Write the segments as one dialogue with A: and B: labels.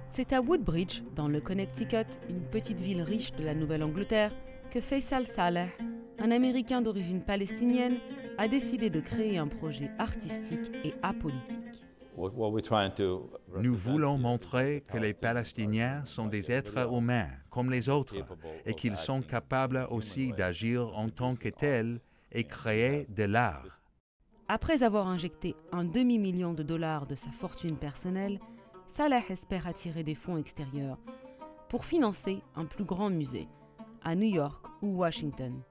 A: C'est à Woodbridge, dans le Connecticut, une petite ville riche de la Nouvelle-Angleterre, que Faisal Saleh, un Américain d'origine palestinienne, a décidé de créer un projet artistique et apolitique.
B: Nous voulons montrer que les Palestiniens sont des êtres humains comme les autres et qu'ils sont capables aussi d'agir en tant que tels et créer de l'art.
A: Après avoir injecté un demi-million de dollars de sa fortune personnelle, Saleh espère attirer des fonds extérieurs pour financer un plus grand musée, à New York ou Washington.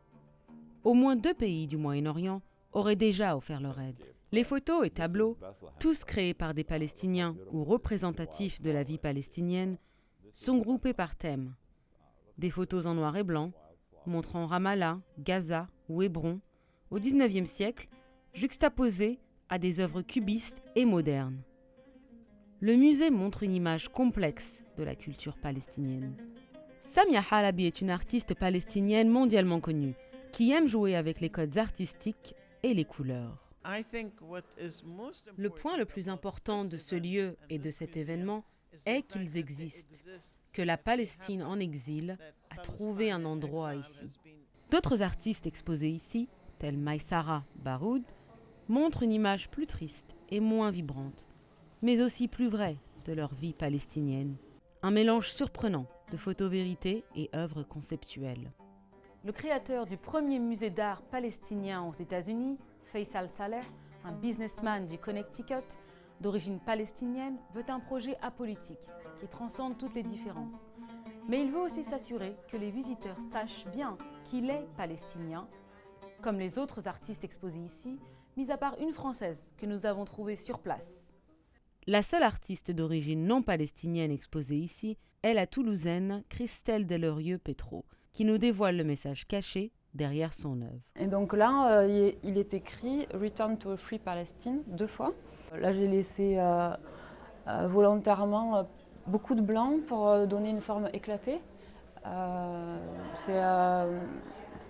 A: Au moins 2 pays du Moyen-Orient auraient déjà offert leur aide. Les photos et tableaux, tous créés par des Palestiniens ou représentatifs de la vie palestinienne, sont groupés par thème. Des photos en noir et blanc, montrant Ramallah, Gaza ou Hébron, au XIXe siècle, juxtaposées à des œuvres cubistes et modernes. Le musée montre une image complexe de la culture palestinienne. Samia Halabi est une artiste palestinienne mondialement connue, qui aime jouer avec les codes artistiques et les couleurs. Le point le plus important de ce lieu et de cet événement est qu'ils existent, que la Palestine en exil a trouvé un endroit ici. D'autres artistes exposés ici, tels Maïsara Baroud, montrent une image plus triste et moins vibrante, mais aussi plus vraie de leur vie palestinienne. Un mélange surprenant de photo-vérité et œuvres conceptuelles. Le créateur du premier musée d'art palestinien aux États-Unis, Faisal Saleh, un businessman du Connecticut d'origine palestinienne, veut un projet apolitique qui transcende toutes les différences. Mais il veut aussi s'assurer que les visiteurs sachent bien qu'il est palestinien, comme les autres artistes exposés ici, mis à part une Française que nous avons trouvée sur place. La seule artiste d'origine non palestinienne exposée ici est la Toulousaine Christelle Delorieux-Pétro, qui nous dévoile le message caché derrière son œuvre.
C: Et donc là, il est écrit « Return to a Free Palestine » 2 fois. Là, j'ai laissé volontairement beaucoup de blanc pour donner une forme éclatée. C'est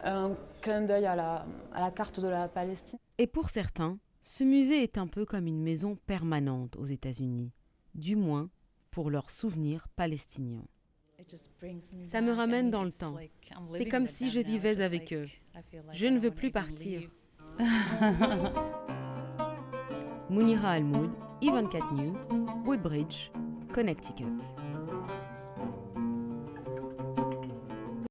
C: un clin d'œil à la carte de la Palestine.
A: Et pour certains, ce musée est un peu comme une maison permanente aux États-Unis, du moins pour leurs souvenirs palestiniens. Ça me ramène dans le temps. C'est comme si je vivais avec eux. Je ne veux plus partir. Mounira Almoud, Ivankat News, Woodbridge, Connecticut.